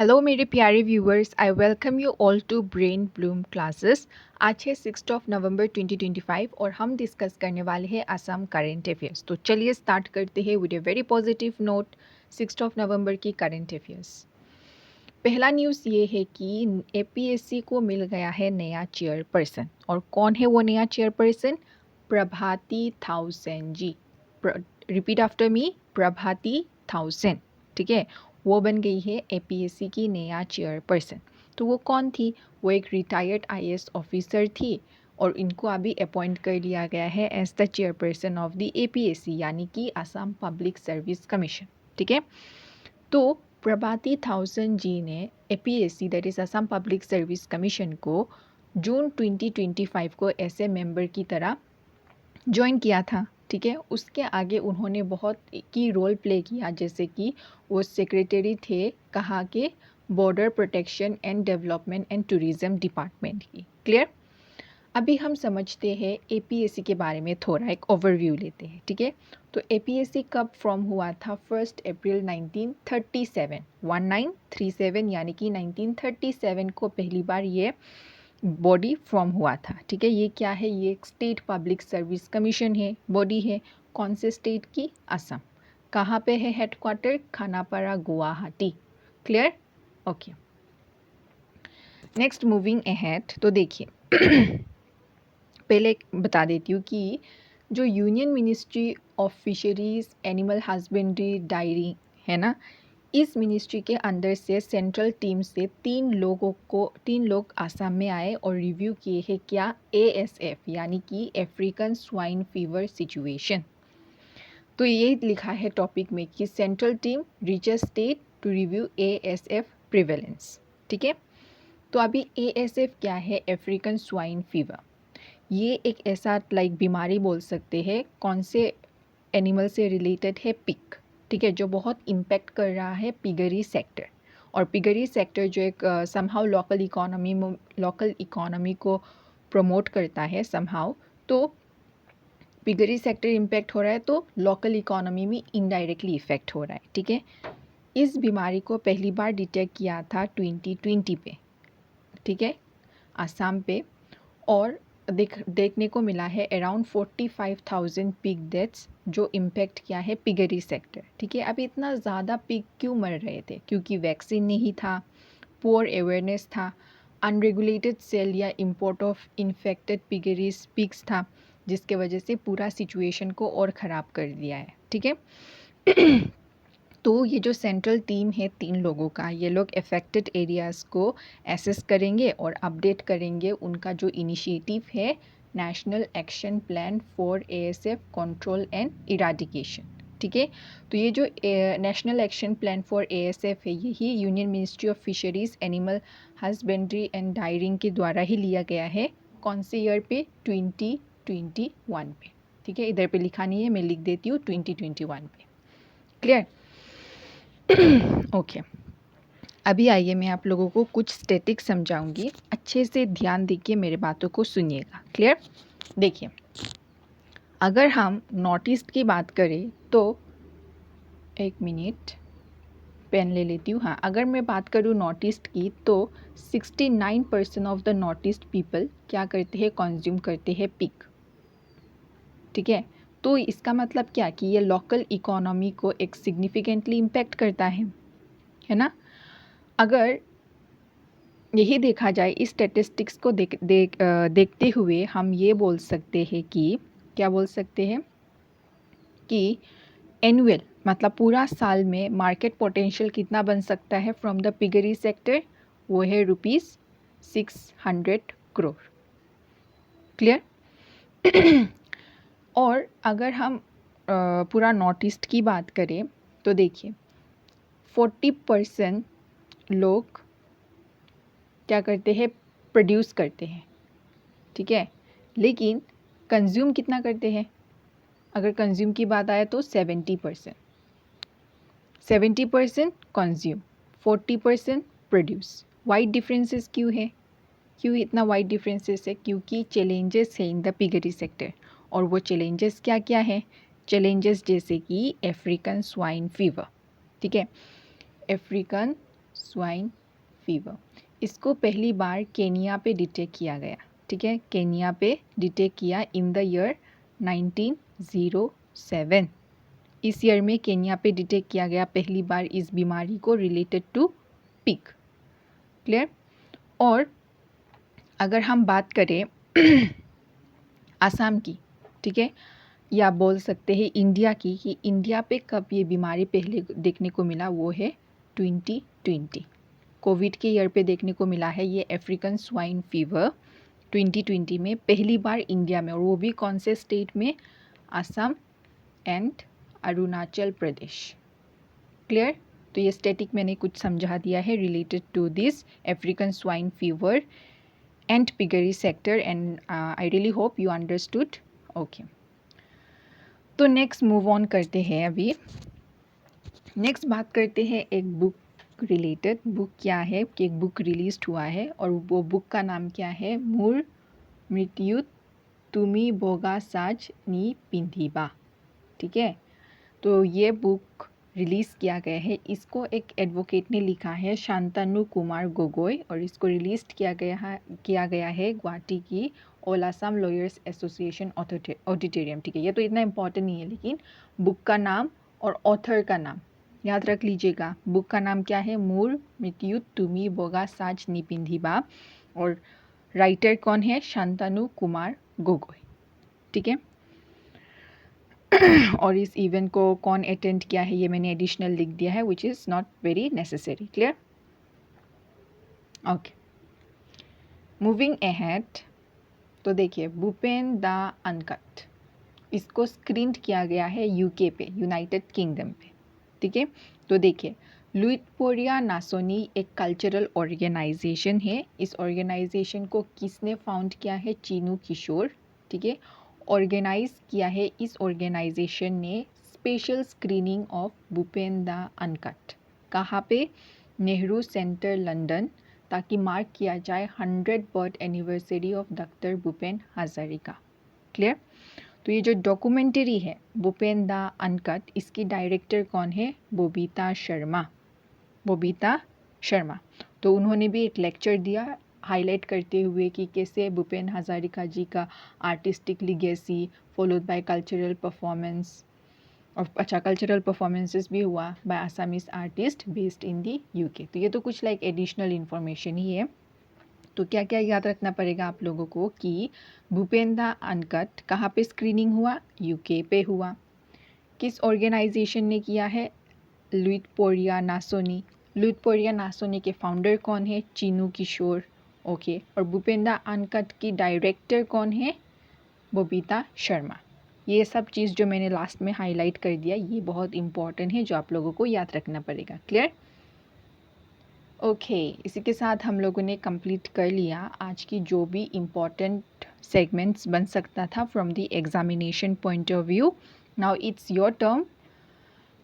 Hello मेरे प्यारे viewers, I welcome you all to Brain Bloom Classes. आज है 6 नवंबर 2025 और हम डिस्कस करने वाले हैं असम करेंट अफेयर्स। तो चलिए स्टार्ट करते हैं with a very positive note. 6 नवंबर की करेंट अफेयर्स। पहला न्यूज़ ये है कि एपीएससी को मिल गया है नया चेयरपर्सन। और कौन है वो नया चेयरपर्सन? प्रभाती थाउसेन जी। रिपीट आफ्टर मी, प्रभाती थाउसेन। ठीक है, वो बन गई है एपीएससी की नया चेयरपर्सन। तो वो कौन थी? वो एक रिटायर्ड आईएएस ऑफिसर थी और इनको अभी अपॉइंट कर लिया गया है as the chairperson of the APSC, यानी कि असम पब्लिक सर्विस कमीशन। ठीक है, तो प्रभाती थाउसेन जी ने APSC that is Assam Public Service commission को जून 2025 को ऐसे मेंबर की तरह ज्वाइन किया था। ठीक है, उसके आगे उन्होंने बहुत की रोल प्ले किया, जैसे कि वो सेक्रेटरी थे कहाँ के? Border protection and development and tourism department की। क्लियर? अभी हम समझते हैं एपीएससी के बारे में, थोड़ा एक ओवरव्यू लेते हैं। ठीक है, तो एपीएससी कब फॉर्म हुआ था? 1 अप्रैल 1937, 1937 यानी कि 1937 को पहली बार ये बॉडी फॉर्म हुआ था। ठीक है, ये क्या है? ये एक स्टेट पब्लिक सर्विस कमीशन है, बॉडी है। कौन से स्टेट की? असम। कहाँ पे है headquarter? Khanapara, Guwahati. Clear? Okay, next moving ahead. तो देखिए पहले बता देती हूँ कि जो union ministry of fisheries, animal husbandry, diary है ना, इस मिनिस्ट्री के अंदर से सेंट्रल टीम से तीन लोग आसाम में आए और रिव्यू किए हैं क्या? एएसएफ यानी कि अफ्रीकन स्वाइन फीवर सिचुएशन। तो ये लिखा है टॉपिक में कि central team reaches state to review ASF prevalence. ठीक है, तो अभी एएसएफ क्या है? African swine fever. ये एक ऐसा बीमारी बोल सकते हैं। कौन से एनिमल से रिलेटेड है? पिग। ठीक है, जो बहुत इम्पैक्ट कर रहा है पिगरी सेक्टर। और पिगरी सेक्टर जो एक समहाउ लोकल इकोनॉमी को प्रमोट करता है समहाउ। तो पिगरी सेक्टर इम्पैक्ट हो रहा है तो लोकल इकोनॉमी में इनडायरेक्टली इफेक्ट हो रहा है। ठीक है, इस बीमारी को पहली बार डिटेक्ट किया था 2020 पे। ठीक है, आसाम पे। और देखने को मिला है अराउंड 45,000 पिग डेथ्स जो इम्पेक्ट किया है पिगरी सेक्टर। ठीक है, अब इतना ज़्यादा पिग क्यों मर रहे थे? क्योंकि वैक्सीन नहीं था, पुअर अवेयरनेस था, अनरेगुलेटेड सेल या इंपोर्ट ऑफ इन्फेक्टेड पिग्स था, जिसके वजह से पूरा सिचुएशन को और ख़राब कर दिया है। ठीक है तो ये जो सेंट्रल टीम है 3 लोगों का, ये लोग अफेक्टेड एरियाज़ को एसेस करेंगे और अपडेट करेंगे उनका जो इनिशिएटिव है national action plan for ASF control and eradication. ठीक है, तो ये जो national action plan for ASF है, यही union ministry of fisheries, animal husbandry and daring के द्वारा ही लिया गया है। कौन से ईयर पे? 2021 पे। ठीक है, इधर पे लिखा नहीं है, मैं लिख देती हूँ 2021 पे। क्लियर? ओके, अभी आइए मैं आप लोगों को कुछ स्टैटिक्स समझाऊंगी, अच्छे से ध्यान दीजिए, मेरे बातों को सुनिएगा। क्लियर? देखिए, अगर हम नॉर्थ ईस्ट की बात करें तो एक मिनट पेन ले लेती हूँ। हाँ, अगर मैं बात करूँ नॉर्थ ईस्ट की तो 69% of the north east people क्या करते हैं? कंज्यूम करते हैं पिग। ठीक है, तो इसका मतलब क्या कि ये लोकल इकोनॉमी को एक सिग्निफिकेंटली इम्पैक्ट करता है ना। अगर यही देखा जाए, इस स्टैटिस्टिक्स को देखते हुए हम ये बोल सकते हैं कि क्या बोल सकते हैं कि एनुअल मतलब पूरा साल में मार्केट पोटेंशियल कितना बन सकता है फ्रॉम द पिगरी सेक्टर? वो है ₹600 करोड़। क्लियर? और अगर हम पूरा नॉर्थ ईस्ट की बात करें तो देखिए 40% लोग क्या करते हैं? प्रोड्यूस करते हैं। ठीक है, लेकिन कंज्यूम कितना करते हैं? अगर कंज्यूम की बात आए तो 70%। 70% कंज्यूम, 40% प्रोड्यूस। वाइड डिफरेंसेस क्यों है? क्यों इतना वाइड डिफरेंसेस है? क्योंकि चैलेंजेस है इन द पिगरी सेक्टर। और वो चैलेंजेस क्या क्या है? चैलेंजेस जैसे कि अफ्रीकन स्वाइन फीवर। ठीक है, अफ्रीकन स्वाइन फीवर। इसको पहली बार केनिया पे डिटेक्ट किया गया, ठीक है, केनिया पे डिटेक्ट किया इन द ईयर 1907। इस ईयर में केनिया पे डिटेक्ट किया गया पहली बार इस बीमारी को रिलेटेड टू पिग। क्लियर। और अगर हम बात करें आसाम की, ठीक है, या बोल सकते हैं इंडिया की, कि इंडिया पे कब ये बीमारी पहले देखने को मिला, वो है 2020। कोविड के ईयर पे देखने को मिला है ये अफ्रीकन स्वाइन फीवर 2020 में पहली बार इंडिया में, और वो भी कौन से स्टेट में, असम एंड अरुणाचल प्रदेश। क्लियर। तो ये स्टैटिक मैंने कुछ समझा दिया है related to this African swine fever and piggery sector, and I really hope you understood. Okay, तो नेक्स्ट मूव ऑन करते हैं। अभी नेक्स्ट बात करते हैं एक बुक रिलेटेड। बुक क्या है कि एक बुक रिलीज हुआ है और वो बुक का नाम क्या है, मूर मृत्यु तुमी बोगा साज नी पिंधिबा। ठीक है, तो ये बुक रिलीज़ किया गया है। इसको एक एडवोकेट ने लिखा है, शांतनु कुमार गोगोई, और इसको रिलीज किया गया है गुवाहाटी की all Assam lawyers association auditorium. ठीक है, ये तो इतना इम्पोर्टेंट नहीं है, लेकिन बुक का नाम और ऑथर का नाम याद रख लीजिएगा। बुक का नाम क्या है, मूर मृत्यु तुमी बोगा साज निपिंधिबा, और राइटर कौन है, शांतनु कुमार गोगोई। ठीक है, और इस इवेंट को कौन अटेंड किया है ये मैंने एडिशनल लिख दिया है, which is not very necessary. Clear. Okay, moving ahead. तो देखिए, भूपेन द अनकट, इसको स्क्रीन किया गया है यूके पे, यूनाइटेड किंगडम पे। ठीक है, तो देखिए, लुइटपोरिया नासोनी एक कल्चरल ऑर्गेनाइजेशन है। इस ऑर्गेनाइजेशन को किसने फाउंड किया है, चीनू किशोर। ठीक है, ऑर्गेनाइज किया है इस ऑर्गेनाइजेशन ने special screening of Bhupen the uncut. कहाँ पे, नेहरू सेंटर लंदन, ताकि मार्क किया जाए 100 birth anniversary of doctor Bhupen Hazarika. Clear. तो ये जो डॉक्यूमेंट्री है भूपेन द अनकट, इसकी डायरेक्टर कौन है, बबीता शर्मा। बबीता शर्मा, तो उन्होंने भी एक लेक्चर दिया हाईलाइट करते हुए कि कैसे भूपेन हजारिका जी का artistic legacy followed by cultural performance, और अच्छा कल्चरल परफॉर्मेंसेस भी हुआ by Assamese artist based in the UK. तो ये तो कुछ लाइक एडिशनल इन्फॉर्मेशन ही है। तो क्या क्या याद रखना पड़ेगा आप लोगों को कि भूपेन द अनकट कहाँ पे स्क्रीनिंग हुआ, यूके पे हुआ। किस ऑर्गेनाइजेशन ने किया है, लुइटपोरिया नासोनी। लुइटपोरिया नासोनी के फाउंडर कौन है, चीनू किशोर। ओके, और भूपेन द अनकट की डायरेक्टर कौन है, बबीता शर्मा। ये सब चीज़ जो मैंने लास्ट में हाईलाइट कर दिया, ये बहुत इंपॉर्टेंट है जो आप लोगों को याद रखना पड़ेगा। क्लियर। ओके, इसी के साथ हम लोगों ने कंप्लीट कर लिया आज की जो भी इम्पॉर्टेंट सेगमेंट्स बन सकता था from the examination point of view. Now it's your turn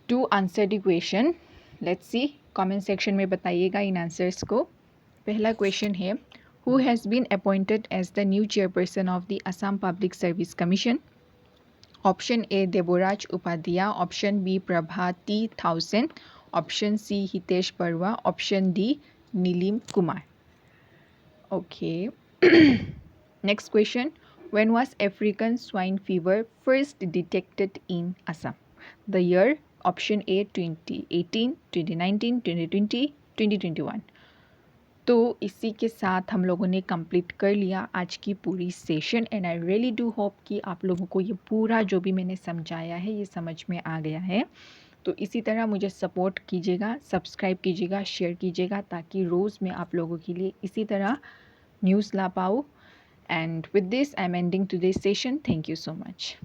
to answer the question. Let's see, comment section में बताइएगा इन आंसर्स को। पहला क्वेश्चन है, who has been appointed as the new chairperson of the Assam Public Service Commission. Option A Deboraj Upadhyay, option B Prabhati Thousen, option C Hitesh Barua, option D Nilim Kumar. Okay, next question, when was African swine fever first detected in Assam? The year, option A 2018, 2019, 2020, 2021। तो इसी के साथ हम लोगों ने complete कर लिया आज की पूरी session, and I really do hope कि आप लोगों को ये पूरा जो भी मैंने समझाया है ये समझ में आ गया है। तो इसी तरह मुझे सपोर्ट कीजिएगा, सब्सक्राइब कीजिएगा, शेयर कीजिएगा, ताकि रोज़ मैं आप लोगों के लिए इसी तरह न्यूज़ ला पाऊँ। And with this I am ending today's session. Thank you so much.